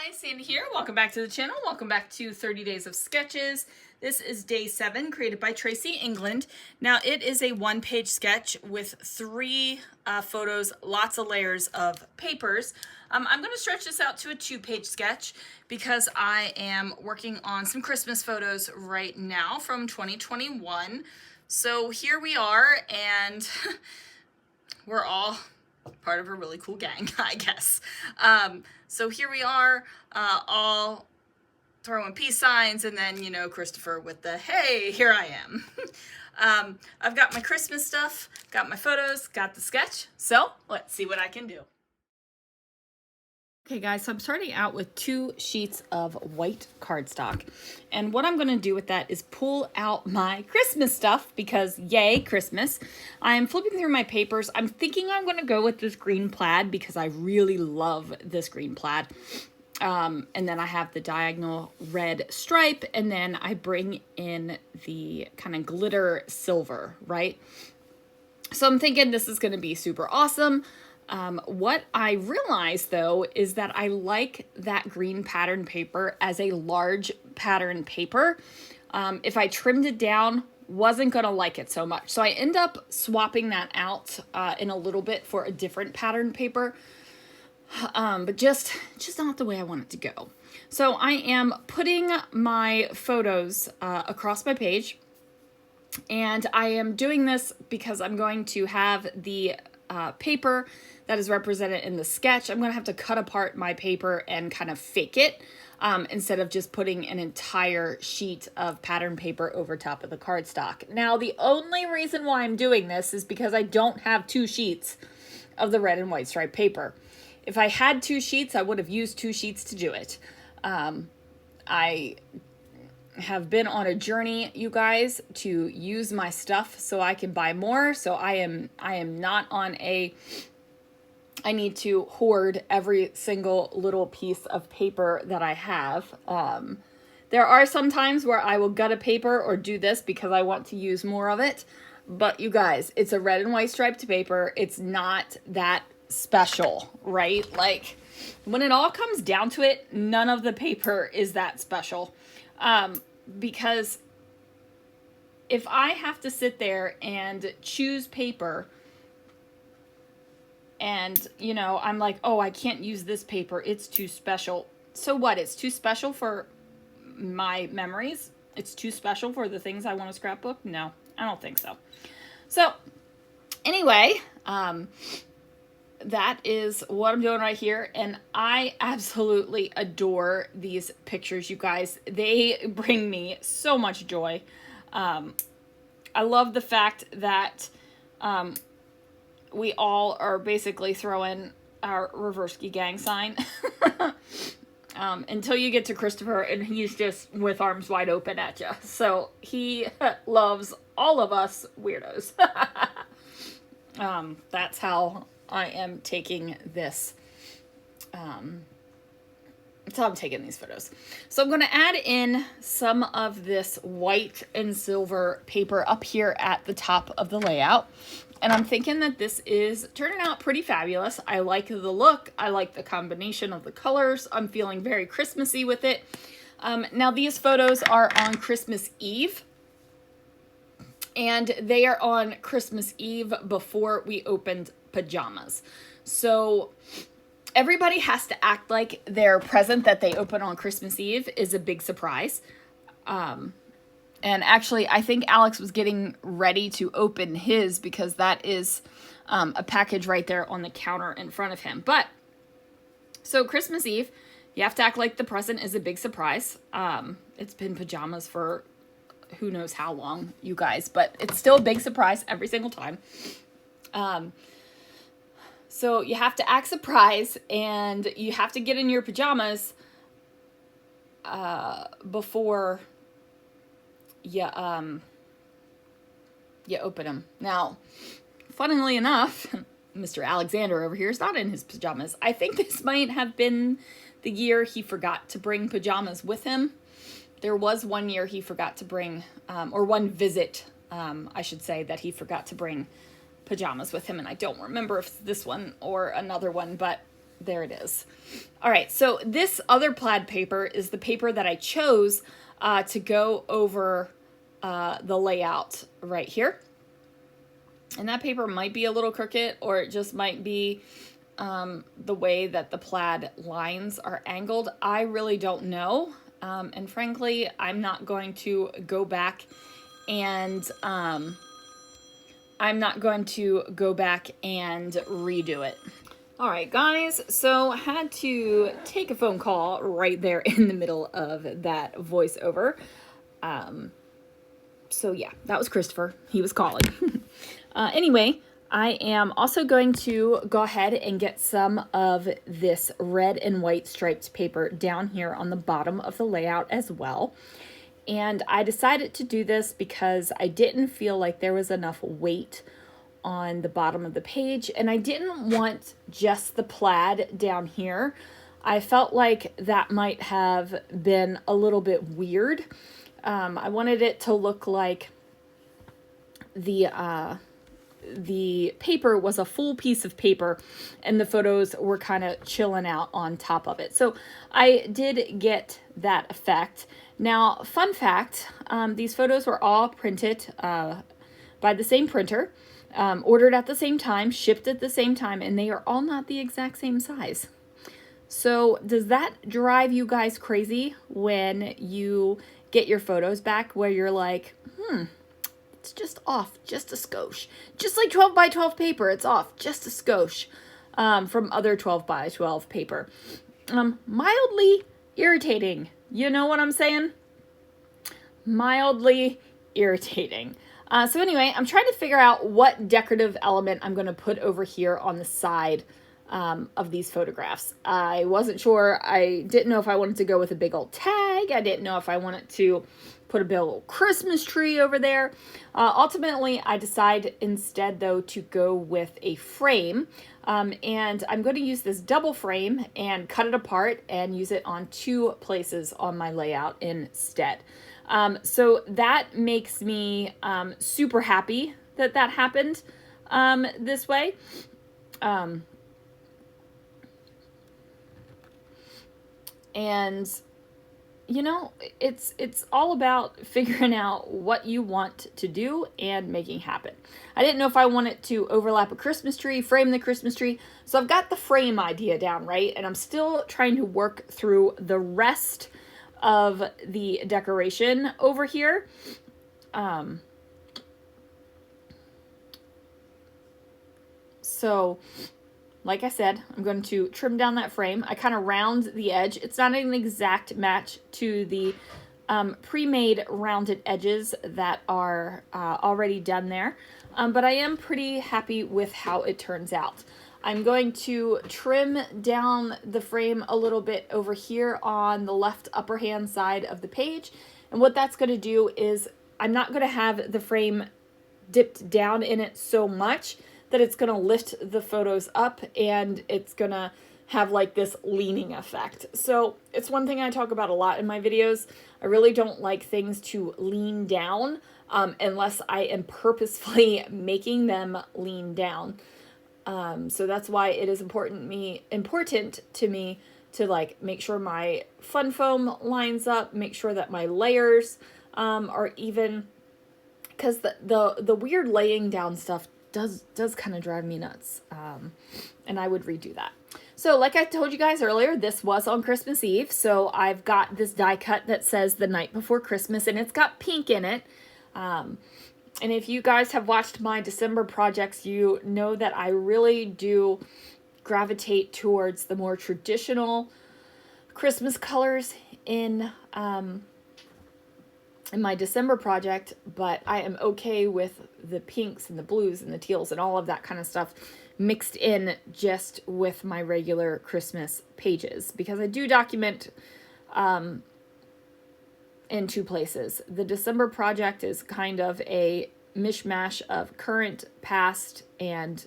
Hi, Sandy here. Welcome back to the channel. Welcome back to 30 Days of Sketches. This is day 7, created by Tracy England. Now, it is a one-page sketch with 3 photos, lots of layers of papers. I'm going to stretch this out to a 2-page sketch because I am working on some Christmas photos right now from 2021. So here we are, and we're all part of a really cool gang, I guess. So here we are, all throwing peace signs, and then, you know, Christopher with the, hey, here I am. I've got my Christmas stuff, got my photos, got the sketch, so let's see what I can do. Okay guys, so I'm starting out with 2 sheets of white cardstock. And what I'm going to do with that is pull out my Christmas stuff because yay, Christmas. I'm flipping through my papers. I'm thinking I'm going to go with this green plaid because I really love this green plaid. And then I have the diagonal red stripe, and then I bring in the kind of glitter silver, right? So I'm thinking this is going to be super awesome. What I realized though is that I like that green pattern paper as a large pattern paper. If I trimmed it down, wasn't gonna like it so much. So I end up swapping that out in a little bit for a different pattern paper, but just not the way I want it to go. So I am putting my photos across my page, and I am doing this because I'm going to have the paper that is represented in the sketch. I'm going to have to cut apart my paper and kind of fake it instead of just putting an entire sheet of pattern paper over top of the cardstock. Now, the only reason why I'm doing this is because I don't have 2 sheets of the red and white striped paper. If I had 2 sheets, I would have used 2 sheets to do it. I have been on a journey, you guys, to use my stuff so I can buy more. So I am not on a I need to hoard every single little piece of paper that I have. There are some times where I will gut a paper or do this because I want to use more of it. But you guys, it's a red and white striped paper. It's not that special, right? Like, when it all comes down to it, none of the paper is that special. Because if I have to sit there and choose paper, and, you know, I'm like, oh, I can't use this paper, it's too special. So what? It's too special for my memories? It's too special for the things I want to scrapbook? No, I don't think so. So, anyway, that is what I'm doing right here, and I absolutely adore these pictures, you guys. They bring me so much joy. I love the fact that we all are basically throwing our Reversky gang sign until you get to Christopher, and he's just with arms wide open at you. So he loves all of us weirdos. That's how I am taking this. That's how I'm taking these photos. So I'm going to add in some of this white and silver paper up here at the top of the layout. And I'm thinking that this is turning out pretty fabulous. I like the look. I like the combination of the colors. I'm feeling very Christmassy with it. Now these photos are on Christmas Eve. And they are on Christmas Eve before we opened pajamas. So everybody has to act like their present that they open on Christmas Eve is a big surprise. And actually, I think Alex was getting ready to open his because that is a package right there on the counter in front of him. But, so Christmas Eve, you have to act like the present is a big surprise. It's been pajamas for who knows how long, you guys, but it's still a big surprise every single time. So you have to act surprised, and you have to get in your pajamas before you open them. Now, funnily enough, Mr. Alexander over here is not in his pajamas. I think this might have been the year he forgot to bring pajamas with him. There was one year he forgot to bring, or one visit, I should say, that he forgot to bring pajamas with him, and I don't remember if it's this one or another one, but there it is. All right, so this other plaid paper is the paper that I chose to go over the layout right here. And that paper might be a little crooked, or it just might be the way that the plaid lines are angled. I really don't know. And frankly, I'm not going to go back and redo it. All right, guys, so I had to take a phone call right there in the middle of that voiceover. So yeah, that was Christopher. He was calling. Anyway, I am also going to go ahead and get some of this red and white striped paper down here on the bottom of the layout as well. And I decided to do this because I didn't feel like there was enough weight on the bottom of the page, and I didn't want just the plaid down here. I felt like that might have been a little bit weird. I wanted it to look like the paper was a full piece of paper and the photos were kind of chilling out on top of it. So I did get that effect. Now, fun fact, these photos were all printed by the same printer, ordered at the same time, shipped at the same time, and they are all not the exact same size. So does that drive you guys crazy when you get your photos back where you're like, it's just off, just a skosh. Just like 12 by 12 paper, it's off, just a skosh from other 12 by 12 paper. Mildly irritating. You know what I'm saying? Mildly irritating. So anyway, I'm trying to figure out what decorative element I'm going to put over here on the side of these photographs. I wasn't sure. I didn't know if I wanted to go with a big old tag. I didn't know if I wanted to put a big old Christmas tree over there. Ultimately, I decide instead, though, to go with a frame. And I'm going to use this double frame and cut it apart and use it on 2 places on my layout instead. So that makes me super happy that that happened this way. And you know, it's all about figuring out what you want to do and making happen. I didn't know if I wanted to overlap a Christmas tree, frame the Christmas tree. So I've got the frame idea down, right? And I'm still trying to work through the rest of the decoration over here. So like I said, I'm going to trim down that frame. I kind of round the edge. It's not an exact match to the pre-made rounded edges that are already done there. But I am pretty happy with how it turns out. I'm going to trim down the frame a little bit over here on the left upper hand side of the page. And what that's going to do is I'm not going to have the frame dipped down in it so much that it's going to lift the photos up and it's going to have like this leaning effect. So it's one thing I talk about a lot in my videos. I really don't like things to lean down unless I am purposefully making them lean down. So that's why it is important to me to like make sure my fun foam lines up, make sure that my layers are even, because the weird laying down stuff does kind of drive me nuts. And I would redo that. So like I told you guys earlier, this was on Christmas Eve. So I've got this die cut that says the night before Christmas, and it's got pink in it. And if you guys have watched my December projects, you know that I really do gravitate towards the more traditional Christmas colors in my December project, but I am okay with the pinks and the blues and the teals and all of that kind of stuff mixed in just with my regular Christmas pages, because I do document in 2 places. The December project is kind of a mishmash of current, past, and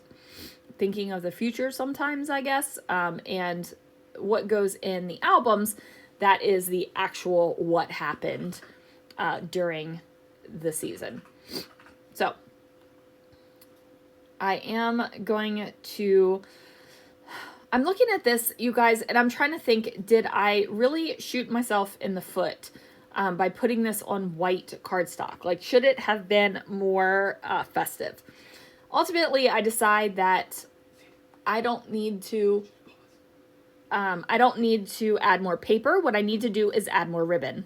thinking of the future sometimes, I guess. And what goes in the albums, that is the actual what happened during the season. So I am going to I'm looking at this, you guys, and I'm trying to think, did I really shoot myself in the foot by putting this on white cardstock? Like, should it have been more festive? Ultimately, I decide that I don't need to add more paper. What I need to do is add more ribbon.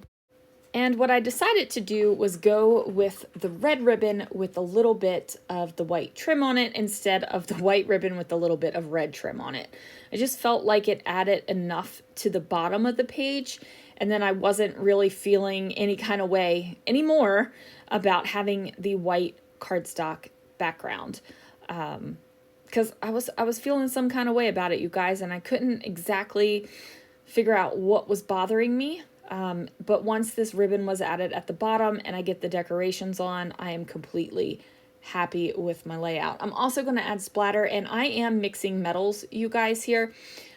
And what I decided to do was go with the red ribbon with a little bit of the white trim on it instead of the white ribbon with a little bit of red trim on it. I just felt like it added enough to the bottom of the page, and then I wasn't really feeling any kind of way anymore about having the white cardstock background. Because I was feeling some kind of way about it, you guys, and I couldn't exactly figure out what was bothering me. But once this ribbon was added at the bottom and I get the decorations on, I am completely happy with my layout. I'm also going to add splatter, and I am mixing metals, you guys, here.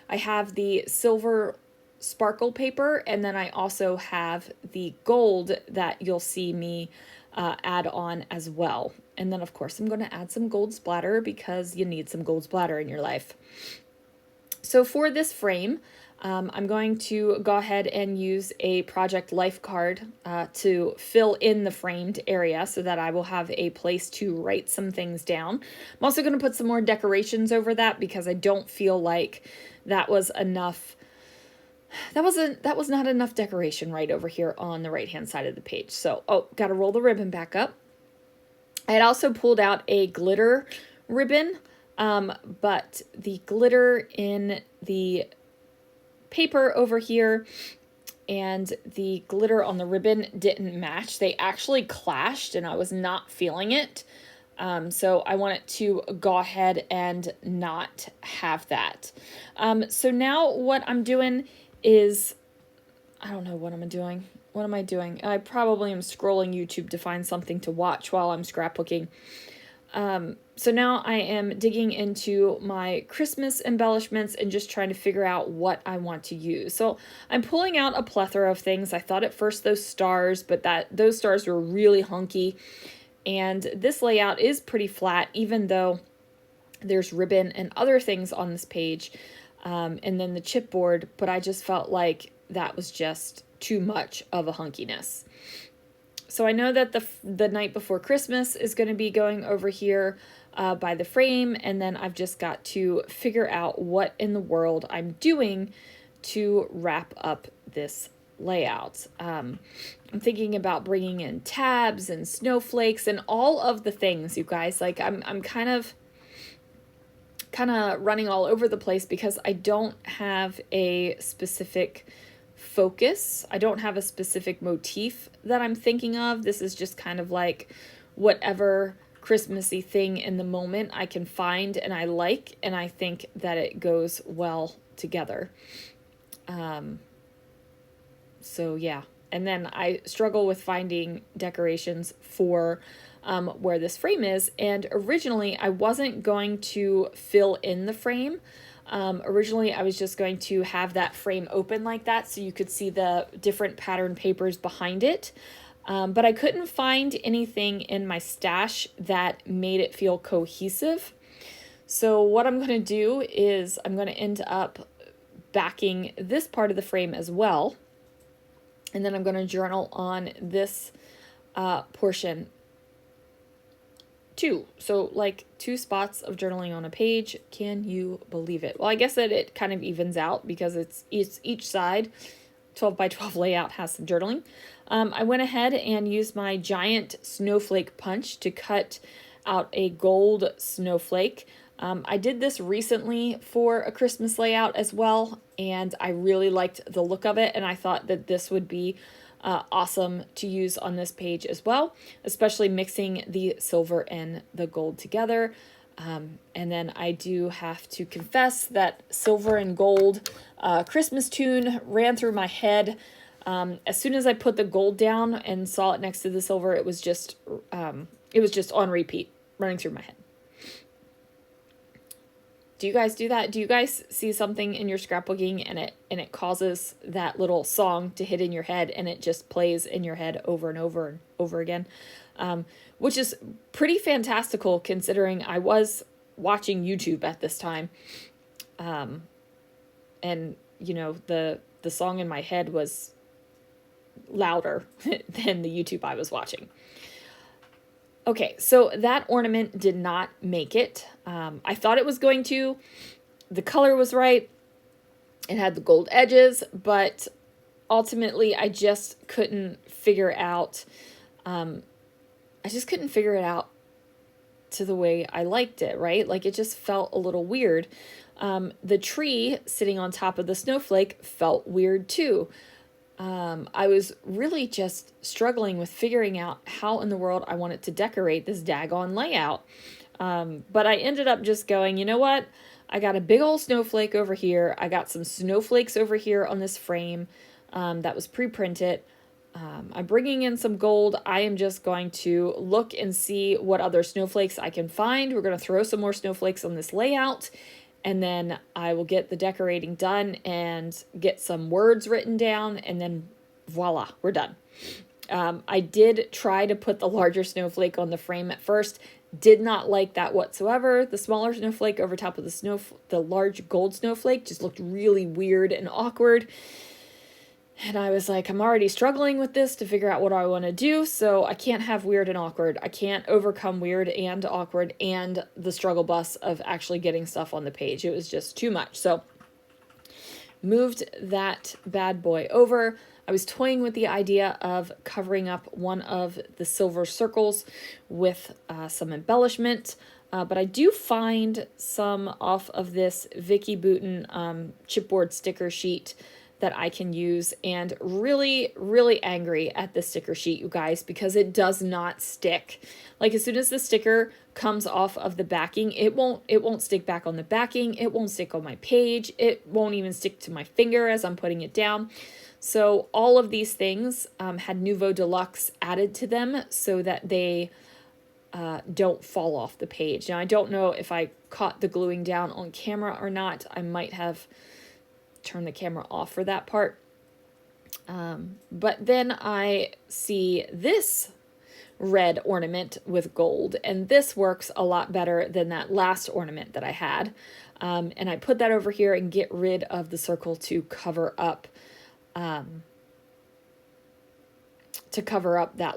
I have the silver sparkle paper, and then I also have the gold that you'll see me add on as well. And then, of course, I'm going to add some gold splatter because you need some gold splatter in your life. So for this frame, I'm going to go ahead and use a project life card to fill in the framed area so that I will have a place to write some things down. I'm also going to put some more decorations over that because I don't feel like that was enough. That was not enough decoration right over here on the right hand side of the page. So, got to roll the ribbon back up. I had also pulled out a glitter ribbon, but the glitter in the paper over here and the glitter on the ribbon didn't match. They actually clashed and I was not feeling it. So I wanted to go ahead and not have that. So now what I'm doing is, I don't know what I'm doing. What am I doing? I probably am scrolling YouTube to find something to watch while I'm scrapbooking. So now I am digging into my Christmas embellishments and just trying to figure out what I want to use. So I'm pulling out a plethora of things. I thought at first those stars, but those stars were really hunky. And this layout is pretty flat, even though there's ribbon and other things on this page. And then the chipboard, but I just felt like that was just too much of a hunkiness. So I know that the night before Christmas is going to be going over here by the frame, and then I've just got to figure out what in the world I'm doing to wrap up this layout. I'm thinking about bringing in tabs and snowflakes and all of the things, you guys. Like I'm kind of running all over the place because I don't have a specific focus. I don't have a specific motif that I'm thinking of. This is just kind of like whatever Christmassy thing in the moment I can find and I like, and I think that it goes well together. So yeah. And then I struggle with finding decorations for where this frame is. And originally I wasn't going to fill in the frame. Originally I was just going to have that frame open like that so you could see the different pattern papers behind it. But I couldn't find anything in my stash that made it feel cohesive. So what I'm going to do is I'm going to end up backing this part of the frame as well. And then I'm going to journal on this portion too. So like 2 spots of journaling on a page. Can you believe it? Well, I guess that it kind of evens out because it's each side, 12 by 12 layout has some journaling. I went ahead and used my giant snowflake punch to cut out a gold snowflake. I did this recently for a Christmas layout as well, and I really liked the look of it, and I thought that this would be awesome to use on this page as well, especially mixing the silver and the gold together. And then I do have to confess that silver and gold Christmas tune ran through my head. As soon as I put the gold down and saw it next to the silver, it was just on repeat, running through my head. Do you guys do that? Do you guys see something in your scrapbooking and it causes that little song to hit in your head and it just plays in your head over and over and over again? Which is pretty fantastical considering I was watching YouTube at this time. and you know, the song in my head was louder than the YouTube I was watching. Okay, so that ornament did not make it. I thought it was going to. The color was right. It had the gold edges, but ultimately I just couldn't figure out, to the way I liked it, right? Like it just felt a little weird. The tree sitting on top of the snowflake felt weird too. I was really just struggling with figuring out how in the world I wanted to decorate this daggone layout. But I ended up just going, you know what? I got a big old snowflake over here. I got some snowflakes over here on this frame that was pre-printed. I'm bringing in some gold. I am just going to look and see what other snowflakes I can find. We're going to throw some more snowflakes on this layout. And then I will get the decorating done and get some words written down, and then voila, we're done. I did try to put the larger snowflake on the frame at first. Did not like that whatsoever. The smaller snowflake over top of the large gold snowflake just looked really weird and awkward. And I was like, I'm already struggling with this to figure out what I want to do, so I can't have weird and awkward. I can't overcome weird and awkward and the struggle bus of actually getting stuff on the page. It was just too much. So moved that bad boy over. I was toying with the idea of covering up one of the silver circles with some embellishment. But I do find some off of this Vicky Bouton chipboard sticker sheet that I can use, and really, really angry at the sticker sheet, you guys, because it does not stick. Like as soon as the sticker comes off of the backing, it won't stick back on the backing. It won't stick on my page. It won't even stick to my finger as I'm putting it down. So all of these things had Nouveau Deluxe added to them so that they don't fall off the page. Now, I don't know if I caught the gluing down on camera or not. I might have turn the camera off for that part. But then I see this red ornament with gold, and this works a lot better than that last ornament that I had. And I put that over here and get rid of the circle to cover up that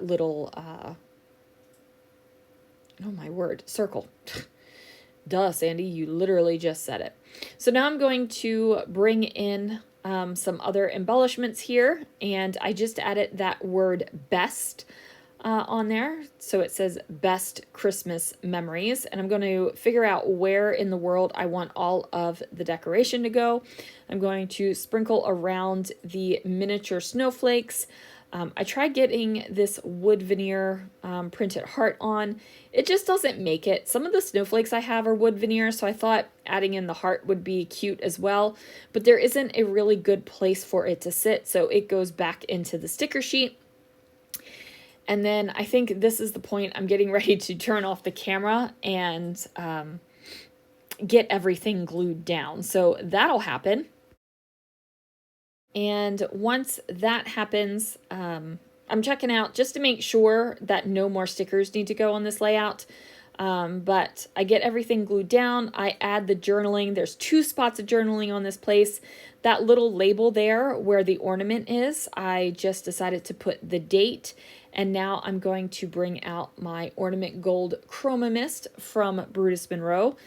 little, oh my word, circle. Duh, Sandy, you literally just said it. So now I'm going to bring in some other embellishments here, and I just added that word best on there. So it says best Christmas memories, and I'm going to figure out where in the world I want all of the decoration to go. I'm going to sprinkle around the miniature snowflakes. I tried getting this wood veneer printed heart on. It just doesn't make it. Some of the snowflakes I have are wood veneer, so I thought adding in the heart would be cute as well. But there isn't a really good place for it to sit, so it goes back into the sticker sheet. And then I think this is the point I'm getting ready to turn off the camera and get everything glued down. So that'll happen. And once that happens, I'm checking out just to make sure that no more stickers need to go on this layout. But I get everything glued down. I add the journaling. There's 2 spots of journaling on this place. That little label there where the ornament is, I just decided to put the date. And now I'm going to bring out my Ornament Gold Chroma Mist from Brutus Monroe.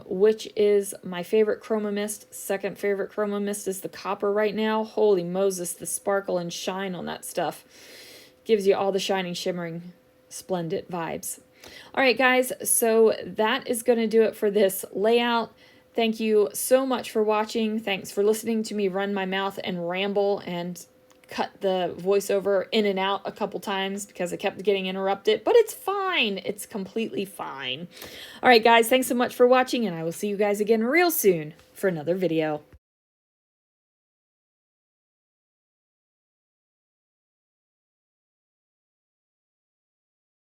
Which is my favorite chroma mist. Second favorite chroma mist is the copper right now. Holy Moses, the sparkle and shine on that stuff gives you all the shining, shimmering, splendid vibes. All right, guys, so that is going to do it for this layout. Thank you so much for watching. Thanks for listening to me run my mouth and ramble and cut the voiceover in and out a couple times because I kept getting interrupted, but it's fine. It's completely fine. All right, guys, thanks so much for watching, and I will see you guys again real soon for another video.